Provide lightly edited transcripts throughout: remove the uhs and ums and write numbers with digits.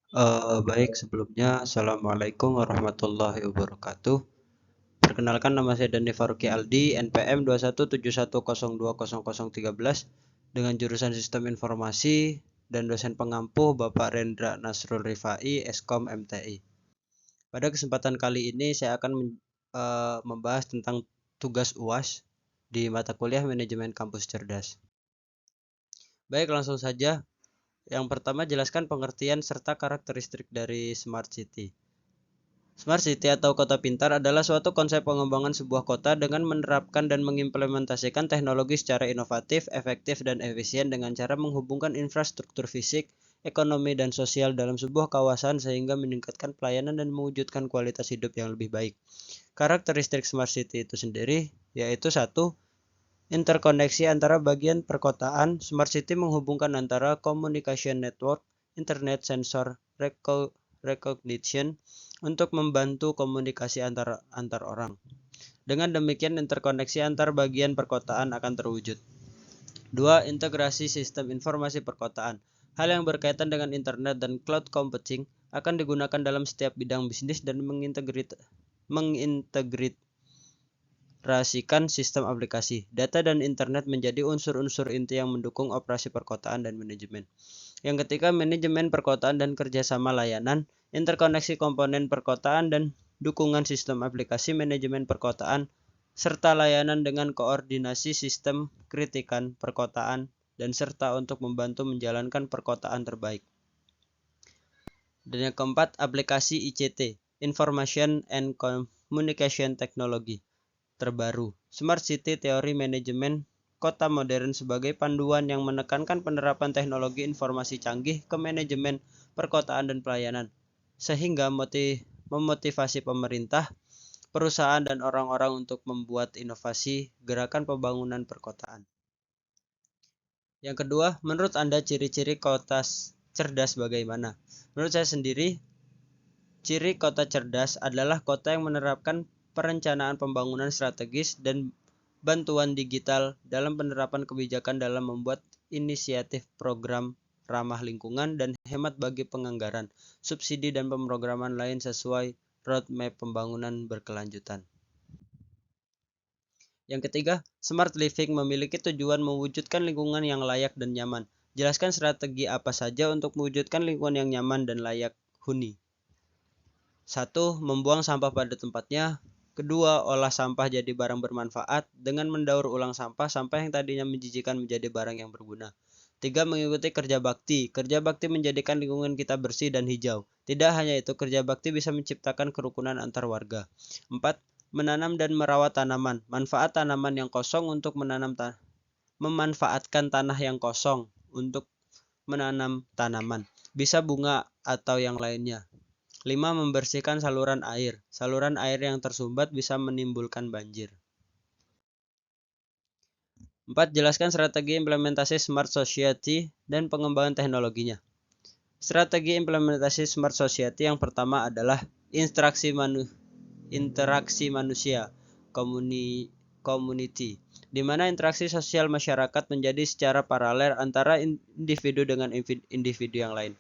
Baik, sebelumnya Assalamualaikum warahmatullahi wabarakatuh. Perkenalkan, nama saya Dani Faruqi Aldi, NPM 2171020013 dengan jurusan Sistem Informasi dan dosen pengampu Bapak Rendra Nasrul Rifai, Eskom MTI. Pada kesempatan kali ini saya akan membahas tentang tugas UAS di mata kuliah Manajemen Kampus Cerdas. Baik, langsung saja. Yang pertama, jelaskan pengertian serta karakteristik dari Smart City. Smart City atau kota pintar adalah suatu konsep pengembangan sebuah kota dengan menerapkan dan mengimplementasikan teknologi secara inovatif, efektif, dan efisien dengan cara menghubungkan infrastruktur fisik, ekonomi, dan sosial dalam sebuah kawasan sehingga meningkatkan pelayanan dan mewujudkan kualitas hidup yang lebih baik. Karakteristik Smart City itu sendiri yaitu satu, interkoneksi antara bagian perkotaan. Smart City menghubungkan antara communication network, internet, sensor, recognition untuk membantu komunikasi antar orang. Dengan demikian, interkoneksi antar bagian perkotaan akan terwujud. 2. Integrasi sistem informasi perkotaan. Hal yang berkaitan dengan internet dan cloud computing akan digunakan dalam setiap bidang bisnis dan mengintegrasikan sistem aplikasi. Data dan internet menjadi unsur-unsur inti yang mendukung operasi perkotaan dan manajemen. Yang ketiga, manajemen perkotaan dan kerjasama layanan, interkoneksi komponen perkotaan dan dukungan sistem aplikasi manajemen perkotaan, serta layanan dengan koordinasi sistem kritikan perkotaan, dan serta untuk membantu menjalankan perkotaan terbaik. Dan yang keempat, aplikasi ICT, Information and Communication Technology, terbaru. Smart City Teori Manajemen Kota Modern sebagai panduan yang menekankan penerapan teknologi informasi canggih ke manajemen perkotaan dan pelayanan, sehingga memotivasi pemerintah, perusahaan, dan orang-orang untuk membuat inovasi gerakan pembangunan perkotaan. Yang kedua, menurut Anda ciri-ciri kota cerdas bagaimana? Menurut saya sendiri, ciri kota cerdas adalah kota yang menerapkan perencanaan pembangunan strategis dan bantuan digital dalam penerapan kebijakan dalam membuat inisiatif program ramah lingkungan dan hemat bagi penganggaran, subsidi, dan pemrograman lain sesuai roadmap pembangunan berkelanjutan. Yang ketiga, smart living memiliki tujuan mewujudkan lingkungan yang layak dan nyaman. Jelaskan strategi apa saja untuk mewujudkan lingkungan yang nyaman dan layak huni. 1. Membuang sampah pada tempatnya. Kedua, olah sampah jadi barang bermanfaat dengan mendaur ulang sampah yang tadinya menjijikan menjadi barang yang berguna. 3. Mengikuti kerja bakti. Kerja bakti menjadikan lingkungan kita bersih dan hijau. Tidak hanya itu, kerja bakti bisa menciptakan kerukunan antar warga. 4. Menanam dan merawat tanaman. Manfaat tanaman yang kosong untuk memanfaatkan tanah yang kosong untuk menanam tanaman. Bisa bunga atau yang lainnya. 5. Membersihkan saluran air. Saluran air yang tersumbat bisa menimbulkan banjir. 4. Jelaskan strategi implementasi Smart Society dan pengembangan teknologinya. Strategi implementasi Smart Society yang pertama adalah interaksi manusia, community, di mana interaksi sosial masyarakat menjadi secara paralel antara individu dengan individu yang lain,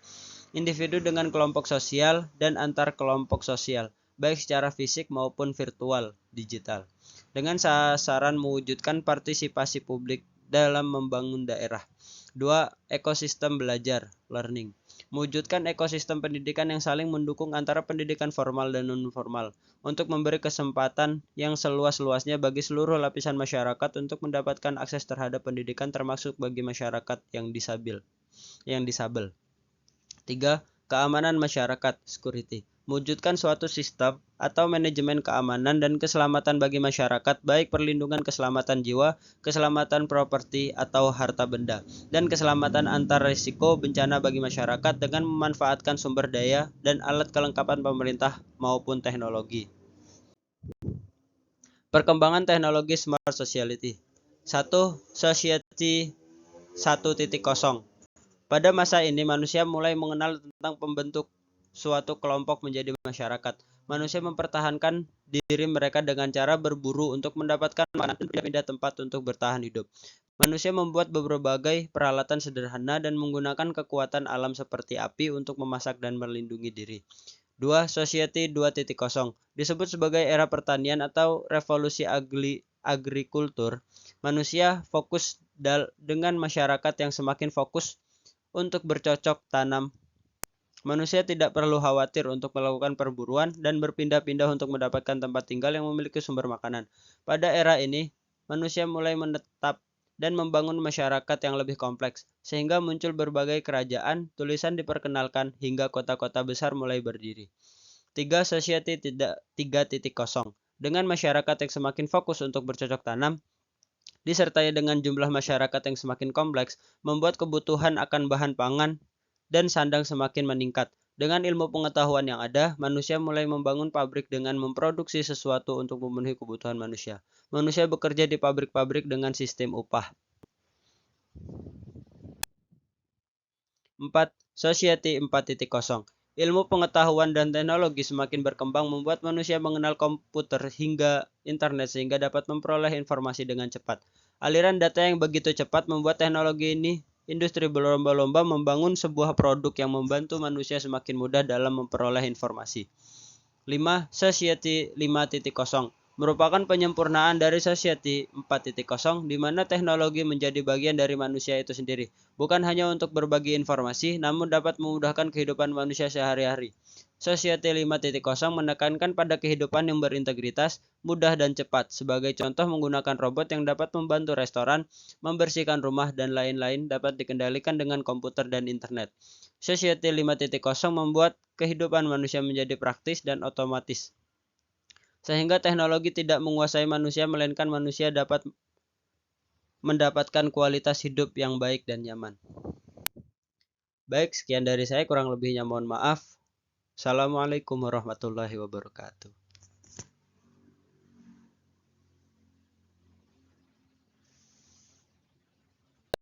individu dengan kelompok sosial, dan antar kelompok sosial, baik secara fisik maupun virtual digital, dengan sasaran mewujudkan partisipasi publik dalam membangun daerah. 2. Ekosistem belajar, learning, mewujudkan ekosistem pendidikan yang saling mendukung antara pendidikan formal dan non-formal, untuk memberi kesempatan yang seluas-luasnya bagi seluruh lapisan masyarakat untuk mendapatkan akses terhadap pendidikan, termasuk bagi masyarakat yang disabel. 3. Keamanan masyarakat, security, mewujudkan suatu sistem atau manajemen keamanan dan keselamatan bagi masyarakat, baik perlindungan keselamatan jiwa, keselamatan properti atau harta benda, dan keselamatan antar risiko bencana bagi masyarakat dengan memanfaatkan sumber daya dan alat kelengkapan pemerintah maupun teknologi. Perkembangan teknologi Smart Society. 1. Society 1.0. Pada masa ini, manusia mulai mengenal tentang pembentuk suatu kelompok menjadi masyarakat. Manusia mempertahankan diri mereka dengan cara berburu untuk mendapatkan makanan dan pindah-pindah tempat untuk bertahan hidup. Manusia membuat berbagai peralatan sederhana dan menggunakan kekuatan alam seperti api untuk memasak dan melindungi diri. 2. Society 2.0 disebut sebagai era pertanian atau revolusi agrikultur. Manusia fokus dengan masyarakat yang semakin fokus untuk bercocok tanam. Manusia tidak perlu khawatir untuk melakukan perburuan dan berpindah-pindah untuk mendapatkan tempat tinggal yang memiliki sumber makanan. Pada era ini, manusia mulai menetap dan membangun masyarakat yang lebih kompleks, sehingga muncul berbagai kerajaan, tulisan diperkenalkan, hingga kota-kota besar mulai berdiri. 3. Society 3.0 dengan masyarakat yang semakin fokus untuk bercocok tanam, disertai dengan jumlah masyarakat yang semakin kompleks, membuat kebutuhan akan bahan pangan dan sandang semakin meningkat. Dengan ilmu pengetahuan yang ada, manusia mulai membangun pabrik dengan memproduksi sesuatu untuk memenuhi kebutuhan manusia. Manusia bekerja di pabrik-pabrik dengan sistem upah. 4. Society 4.0 ilmu pengetahuan dan teknologi semakin berkembang membuat manusia mengenal komputer hingga internet sehingga dapat memperoleh informasi dengan cepat. Aliran data yang begitu cepat membuat teknologi ini industri berlomba-lomba membangun sebuah produk yang membantu manusia semakin mudah dalam memperoleh informasi. 5. Society 5.0 merupakan penyempurnaan dari Society 4.0 di mana teknologi menjadi bagian dari manusia itu sendiri, bukan hanya untuk berbagi informasi, namun dapat memudahkan kehidupan manusia sehari-hari. Society 5.0 menekankan pada kehidupan yang berintegritas, mudah dan cepat. Sebagai contoh, menggunakan robot yang dapat membantu restoran, membersihkan rumah, dan lain-lain dapat dikendalikan dengan komputer dan internet. Society 5.0 membuat kehidupan manusia menjadi praktis dan otomatis, sehingga teknologi tidak menguasai manusia, melainkan manusia dapat mendapatkan kualitas hidup yang baik dan nyaman. Baik, sekian dari saya, kurang lebihnya mohon maaf. Assalamualaikum warahmatullahi wabarakatuh.